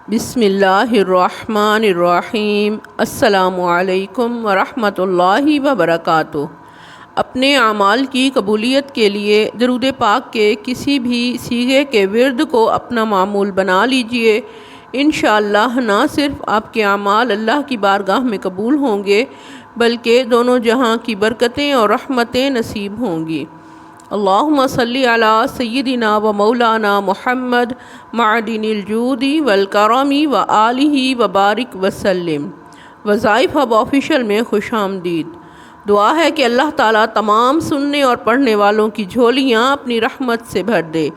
بسم اللہ الرحمن الرحیم۔ السلام علیکم ورحمۃ اللہ وبرکاتہ۔ اپنے اعمال کی قبولیت کے لیے درود پاک کے کسی بھی صیغے کے ورد کو اپنا معمول بنا لیجئے۔ انشاءاللہ نہ صرف آپ کے اعمال اللہ کی بارگاہ میں قبول ہوں گے بلکہ دونوں جہاں کی برکتیں اور رحمتیں نصیب ہوں گی۔ اللہم صلی علی سیدنا و مولانا محمد معدن الجود والکرم و آلہ وبارک وسلم۔ وظائف ہب آفیشیل میں خوش آمدید۔ دعا ہے کہ اللہ تعالیٰ تمام سننے اور پڑھنے والوں کی جھولیاں اپنی رحمت سے بھر دے۔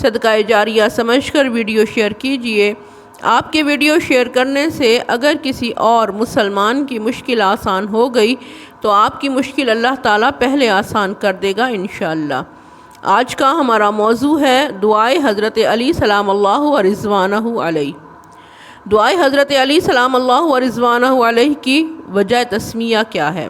صدقہ جاریہ سمجھ کر ویڈیو شیئر کیجئے۔ آپ کے ویڈیو شیئر کرنے سے اگر کسی اور مسلمان کی مشکل آسان ہو گئی تو آپ کی مشکل اللہ تعالیٰ پہلے آسان کر دے گا انشاءاللہ۔ آج کا ہمارا موضوع ہے دعائے حضرت علی سلام اللہ و رضوانہ علیہ۔ دعائے حضرت علی سلام اللہ و رضوانہ علیہ کی وجہ تسمیہ کیا ہے؟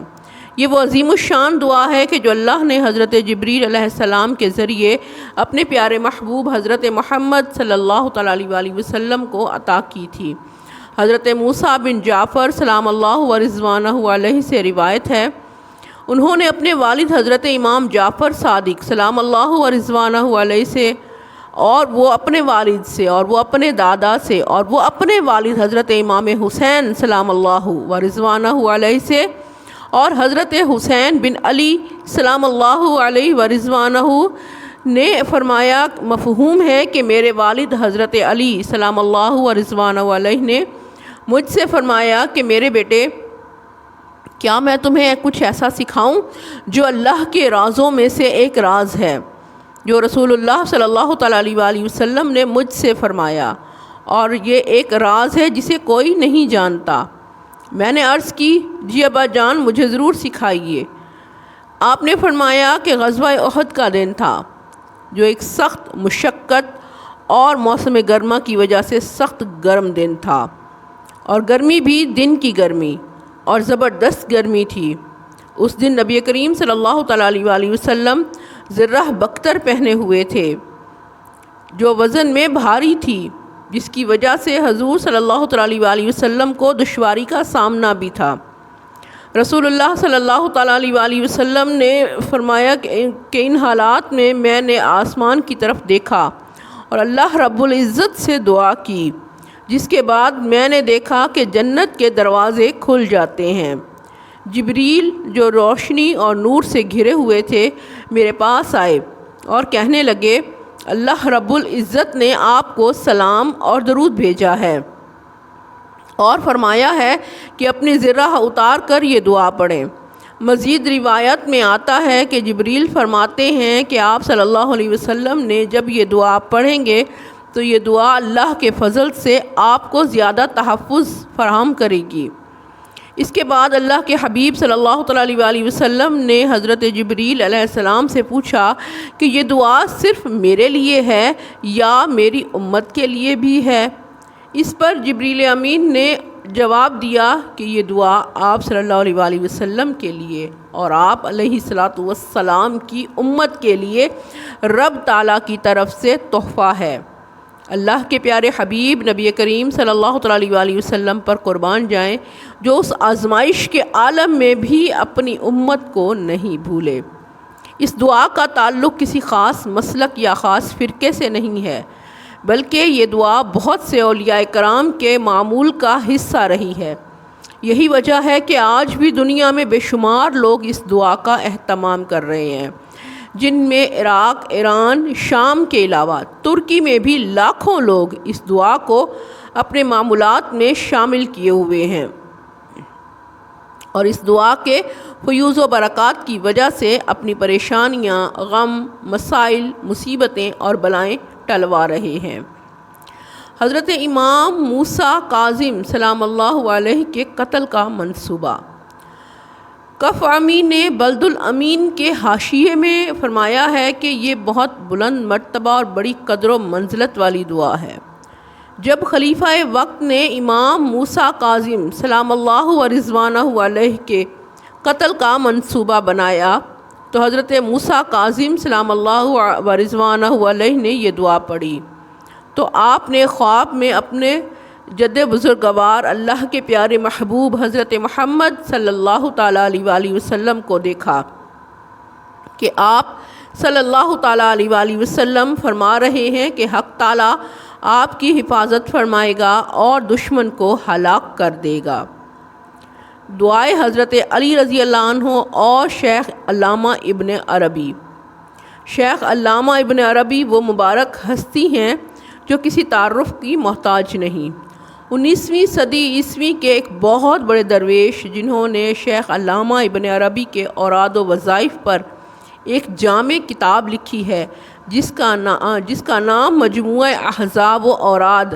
یہ وہ عظیم الشان دعا ہے کہ جو اللہ نے حضرت جبریل علیہ السلام کے ذریعے اپنے پیارے محبوب حضرت محمد صلی اللہ تعالیٰ علیہ وسلم کو عطا کی تھی۔ حضرت موسیٰ بن جعفر سلام اللہ و رضوانہ علیہ سے روایت ہے، انہوں نے اپنے والد حضرت امام جعفر صادق سلام اللہ و رضوانہ علیہ سے اور وہ اپنے والد سے اور وہ اپنے دادا سے اور وہ اپنے والد حضرت امام حسین سلام اللہ و رضوانہ علیہ سے اور حضرت حسین بن علی سلام اللہ علیہ و رضوانہ نے فرمایا، مفہوم ہے کہ میرے والد حضرت علی سلام اللہ و رضوانہ علیہ نے مجھ سے فرمایا کہ میرے بیٹے، کیا میں تمہیں کچھ ایسا سکھاؤں جو اللہ کے رازوں میں سے ایک راز ہے، جو رسول اللہ صلی اللہ تعالیٰ علیہ وسلم نے مجھ سے فرمایا، اور یہ ایک راز ہے جسے کوئی نہیں جانتا۔ میں نے عرض کی، جی ابا جان مجھے ضرور سکھائیے۔ آپ نے فرمایا کہ غزوہ احد کا دن تھا، جو ایک سخت مشقت اور موسم گرما کی وجہ سے سخت گرم دن تھا، اور گرمی بھی دن کی گرمی اور زبردست گرمی تھی۔ اس دن نبی کریم صلی اللہ تعالیٰ علیہ وسلم زرہ بختر پہنے ہوئے تھے جو وزن میں بھاری تھی، جس کی وجہ سے حضور صلی اللہ تعالیٰ علیہ وسلم کو دشواری کا سامنا بھی تھا۔ رسول اللہ صلی اللہ تعالیٰ علیہ وسلم نے فرمایا کہ ان حالات میں نے آسمان کی طرف دیکھا اور اللہ رب العزت سے دعا کی، جس کے بعد میں نے دیکھا کہ جنت کے دروازے کھل جاتے ہیں۔ جبریل جو روشنی اور نور سے گھرے ہوئے تھے میرے پاس آئے اور کہنے لگے، اللہ رب العزت نے آپ کو سلام اور درود بھیجا ہے اور فرمایا ہے کہ اپنی ذرہ اتار کر یہ دعا پڑھیں۔ مزید روایت میں آتا ہے کہ جبریل فرماتے ہیں کہ آپ صلی اللہ علیہ وسلم نے جب یہ دعا پڑھیں گے تو یہ دعا اللہ کے فضل سے آپ کو زیادہ تحفظ فراہم کرے گی۔ اس کے بعد اللہ کے حبیب صلی اللہ تعالیٰ علیہ وسلم نے حضرت جبریل علیہ السلام سے پوچھا کہ یہ دعا صرف میرے لیے ہے یا میری امت کے لیے بھی ہے؟ اس پر جبریل امین نے جواب دیا کہ یہ دعا آپ صلی اللہ علیہ وسلم کے لیے اور آپ علیہ السلام کی امت کے لیے رب تعالیٰ کی طرف سے تحفہ ہے۔ اللہ کے پیارے حبیب نبی کریم صلی اللہ تعالیٰ علیہ وسلم پر قربان جائیں، جو اس آزمائش کے عالم میں بھی اپنی امت کو نہیں بھولے۔ اس دعا کا تعلق کسی خاص مسلک یا خاص فرقے سے نہیں ہے، بلکہ یہ دعا بہت سے اولیاء کرام کے معمول کا حصہ رہی ہے۔ یہی وجہ ہے کہ آج بھی دنیا میں بے شمار لوگ اس دعا کا اہتمام کر رہے ہیں، جن میں عراق، ایران، شام کے علاوہ ترکی میں بھی لاکھوں لوگ اس دعا کو اپنے معمولات میں شامل کیے ہوئے ہیں، اور اس دعا کے فیوز و برکات کی وجہ سے اپنی پریشانیاں، غم، مسائل، مصیبتیں اور بلائیں ٹلوا رہے ہیں۔ حضرت امام موسیٰ کاظم سلام اللہ علیہ کے قتل کا منصوبہ۔ کف امین نے بلد الامین کے حاشیے میں فرمایا ہے کہ یہ بہت بلند مرتبہ اور بڑی قدر و منزلت والی دعا ہے۔ جب خلیفہ وقت نے امام موسیٰ کاظم سلام اللہ و رضوانہ علیہ کے قتل کا منصوبہ بنایا تو حضرت موسیٰ کاظم سلام اللہ و رضوانہ علیہ نے یہ دعا پڑھی تو آپ نے خواب میں اپنے جد بزرگوار اللہ کے پیارے محبوب حضرت محمد صلی اللہ تعالیٰ علیہ وآلہ وسلم کو دیکھا کہ آپ صلی اللہ تعالیٰ علیہ وآلہ وسلم فرما رہے ہیں کہ حق تعالیٰ آپ کی حفاظت فرمائے گا اور دشمن کو ہلاک کر دے گا۔ دعائے حضرت علی رضی اللہ عنہ اور شیخ علامہ ابن عربی۔ شیخ علامہ ابن عربی وہ مبارک ہستی ہیں جو کسی تعارف کی محتاج نہیں۔ 19ویں صدی عیسوی کے ایک بہت بڑے درویش جنہوں نے شیخ علامہ ابن عربی کے اوراد و وظائف پر ایک جامع کتاب لکھی ہے جس کا نام مجموعہ احزاب و اوراد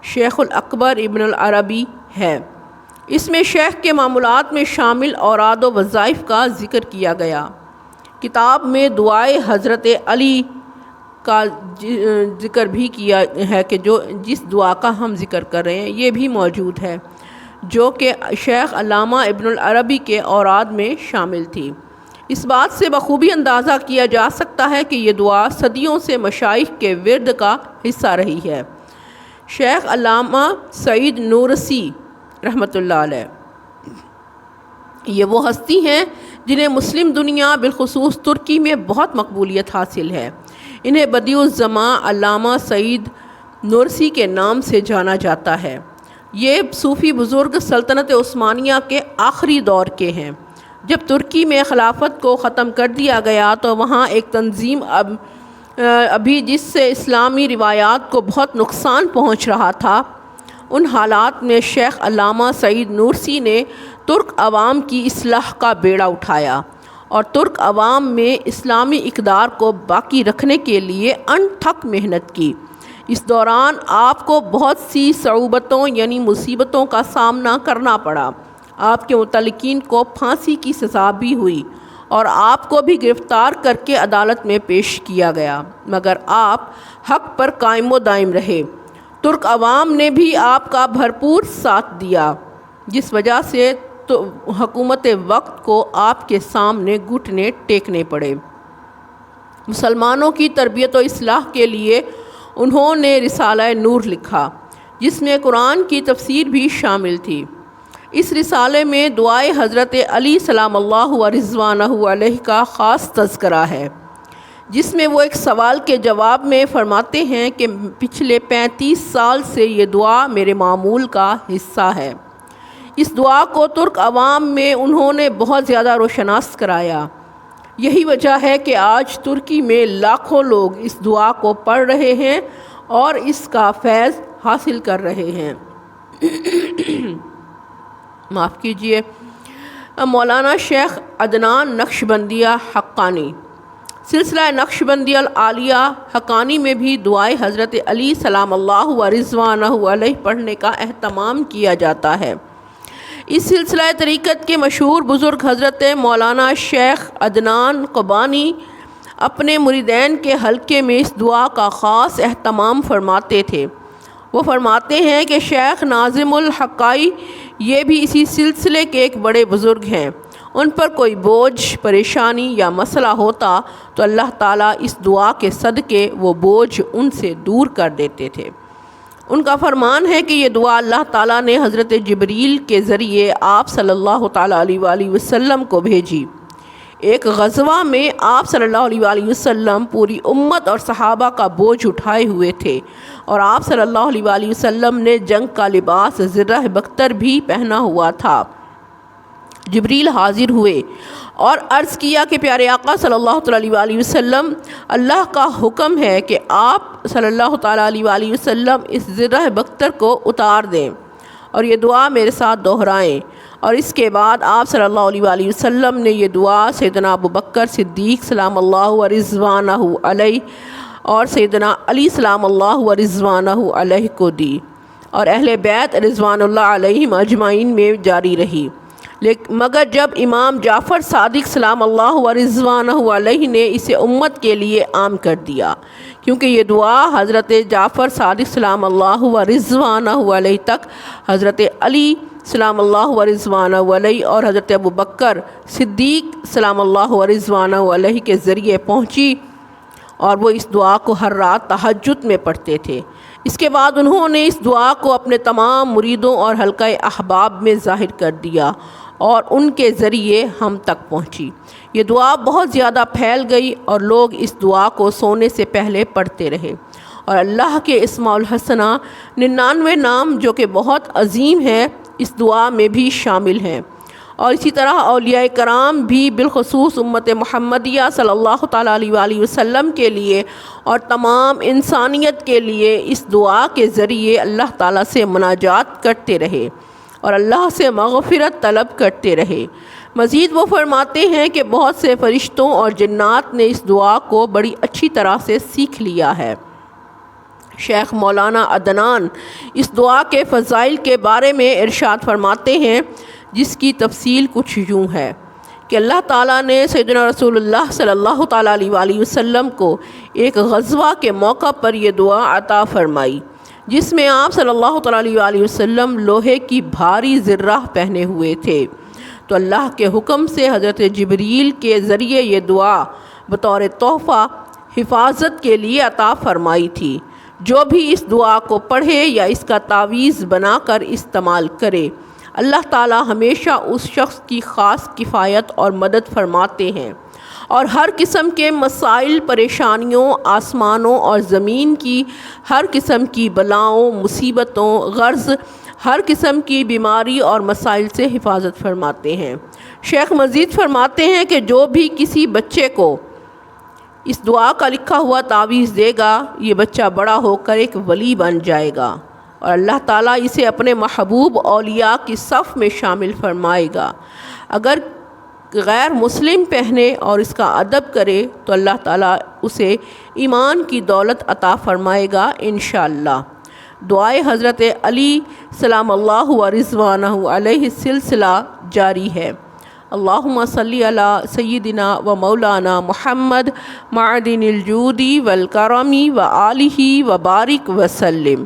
شیخ الاکبر ابن العربی ہے۔ اس میں شیخ کے معمولات میں شامل اوراد و وظائف کا ذکر کیا گیا۔ کتاب میں دعائے حضرت علی کا ذکر بھی کیا ہے کہ جس دعا کا ہم ذکر کر رہے ہیں یہ بھی موجود ہے جو کہ شیخ علامہ ابن العربی کے اوراد میں شامل تھی۔ اس بات سے بخوبی اندازہ کیا جا سکتا ہے کہ یہ دعا صدیوں سے مشائخ کے ورد کا حصہ رہی ہے۔ شیخ علامہ سعید نورسی رحمۃ اللہ علیہ یہ وہ ہستی ہیں جنہیں مسلم دنیا بالخصوص ترکی میں بہت مقبولیت حاصل ہے۔ انہیں بدیع الزماں علامہ سعید نورسی کے نام سے جانا جاتا ہے۔ یہ صوفی بزرگ سلطنت عثمانیہ کے آخری دور کے ہیں۔ جب ترکی میں خلافت کو ختم کر دیا گیا تو وہاں ایک تنظیم ابھی جس سے اسلامی روایات کو بہت نقصان پہنچ رہا تھا، ان حالات میں شیخ علامہ سعید نورسی نے ترک عوام کی اصلاح کا بیڑا اٹھایا اور ترک عوام میں اسلامی اقدار کو باقی رکھنے کے لیے انتھک محنت کی۔ اس دوران آپ کو بہت سی صعوبتوں یعنی مصیبتوں کا سامنا کرنا پڑا۔ آپ کے متعلقین کو پھانسی کی سزا بھی ہوئی اور آپ کو بھی گرفتار کر کے عدالت میں پیش کیا گیا، مگر آپ حق پر قائم و دائم رہے۔ ترک عوام نے بھی آپ کا بھرپور ساتھ دیا، جس وجہ سے تو حکومت وقت کو آپ کے سامنے گھٹنے ٹیکنے پڑے۔ مسلمانوں کی تربیت و اصلاح کے لیے انہوں نے رسالہ نور لکھا جس میں قرآن کی تفسیر بھی شامل تھی۔ اس رسالے میں دعائے حضرت علی سلام اللہ و رضوانہ علیہ کا خاص تذکرہ ہے، جس میں وہ ایک سوال کے جواب میں فرماتے ہیں کہ پچھلے 35 سال سے یہ دعا میرے معمول کا حصہ ہے۔ اس دعا کو ترک عوام میں انہوں نے بہت زیادہ روشناس کرایا۔ یہی وجہ ہے کہ آج ترکی میں لاکھوں لوگ اس دعا کو پڑھ رہے ہیں اور اس کا فیض حاصل کر رہے ہیں۔ معاف کیجیے۔ مولانا شیخ عدنان نقشبندیہ حقانی۔ سلسلہ نقشبندیہ العالیہ حقانی میں بھی دعائے حضرت علی سلام اللہ و رضوانہ علیہ پڑھنے کا اہتمام کیا جاتا ہے۔ اس سلسلہ طریقت کے مشہور بزرگ حضرت مولانا شیخ عدنان قبانی اپنے مریدین کے حلقے میں اس دعا کا خاص اہتمام فرماتے تھے۔ وہ فرماتے ہیں کہ شیخ ناظم الحقائی یہ بھی اسی سلسلے کے ایک بڑے بزرگ ہیں۔ ان پر کوئی بوجھ، پریشانی یا مسئلہ ہوتا تو اللہ تعالیٰ اس دعا کے صدقے وہ بوجھ ان سے دور کر دیتے تھے۔ ان کا فرمان ہے کہ یہ دعا اللہ تعالیٰ نے حضرت جبریل کے ذریعے آپ صلی اللہ تعالیٰ علیہ وآلہ وسلم کو بھیجی۔ ایک غزوہ میں آپ صلی اللہ علیہ وآلہ وسلم پوری امت اور صحابہ کا بوجھ اٹھائے ہوئے تھے اور آپ صلی اللہ علیہ وآلہ وسلم نے جنگ کا لباس زرہ بختر بھی پہنا ہوا تھا۔ جبریل حاضر ہوئے اور عرض کیا کہ پیارے آقا صلی اللہ تعالیٰ علیہ وآلہ وسلم، اللہ کا حکم ہے کہ آپ صلی اللہ تعالیٰ علیہ وآلہ وسلم اس زرہ بختر کو اتار دیں اور یہ دعا میرے ساتھ دہرائیں۔ اور اس کے بعد آپ صلی اللہ علیہ وآلہ وسلم نے یہ دعا سیدنا ابوبکر صدیق سلام اللہ و رضوانہ علیہ اور سیدنا علی سلام اللہ و رضوانہ علیہ کو دی اور اہل بیت رضوان اللہ علیہم اجمعین میں جاری رہی۔ مگر جب امام جعفر صادق سلام اللہ و رضوانہ علیہ نے اسے امت کے لیے عام کر دیا، کیونکہ یہ دعا حضرت جعفر صادق سلام اللہ و رضوانہ علیہ تک حضرت علی سلام اللہ و رضوانہ علیہ اور حضرت ابوبکر صدیق سلام اللہ و رضوانہ علیہ کے ذریعے پہنچی اور وہ اس دعا کو ہر رات تہجد میں پڑھتے تھے۔ اس کے بعد انہوں نے اس دعا کو اپنے تمام مریدوں اور حلقہ احباب میں ظاہر کر دیا اور ان کے ذریعے ہم تک پہنچی۔ یہ دعا بہت زیادہ پھیل گئی اور لوگ اس دعا کو سونے سے پہلے پڑھتے رہے، اور اللہ کے اسماء الحسنہ 99 نام جو کہ بہت عظیم ہے اس دعا میں بھی شامل ہیں، اور اسی طرح اولیاء کرام بھی بالخصوص امت محمدیہ صلی اللہ تعالیٰ علیہ وآلہ وسلم کے لیے اور تمام انسانیت کے لیے اس دعا کے ذریعے اللہ تعالیٰ سے مناجات کرتے رہے اور اللہ سے مغفرت طلب کرتے رہے۔ مزید وہ فرماتے ہیں کہ بہت سے فرشتوں اور جنات نے اس دعا کو بڑی اچھی طرح سے سیکھ لیا ہے۔ شیخ مولانا عدنان اس دعا کے فضائل کے بارے میں ارشاد فرماتے ہیں، جس کی تفصیل کچھ یوں ہے کہ اللہ تعالیٰ نے سیدنا رسول اللہ صلی اللہ تعالیٰ علیہ وآلہ وسلم کو ایک غزوہ کے موقع پر یہ دعا عطا فرمائی، جس میں آپ صلی اللہ تعالیٰ علیہ وآلہ وسلم لوہے کی بھاری زرہ پہنے ہوئے تھے، تو اللہ کے حکم سے حضرت جبریل کے ذریعے یہ دعا بطور تحفہ حفاظت کے لیے عطا فرمائی تھی۔ جو بھی اس دعا کو پڑھے یا اس کا تعویذ بنا کر استعمال کرے، اللہ تعالیٰ ہمیشہ اس شخص کی خاص کفایت اور مدد فرماتے ہیں، اور ہر قسم کے مسائل، پریشانیوں، آسمانوں اور زمین کی ہر قسم کی بلاؤں، مصیبتوں، غرض ہر قسم کی بیماری اور مسائل سے حفاظت فرماتے ہیں۔ شیخ مزید فرماتے ہیں کہ جو بھی کسی بچے کو اس دعا کا لکھا ہوا تعویذ دے گا، یہ بچہ بڑا ہو کر ایک ولی بن جائے گا، اور اللہ تعالیٰ اسے اپنے محبوب اولیاء کی صف میں شامل فرمائے گا۔ اگر غیر مسلم پہنے اور اس کا ادب کرے تو اللہ تعالیٰ اسے ایمان کی دولت عطا فرمائے گا انشاءاللہ۔ دعائے حضرت علی سلام اللہ و رضوانہ علیہ سلسلہ جاری ہے۔ اللہم صلی علی سیدنا و مولانا محمد معدن الجود والکرم و آلہ و بارک وسلم۔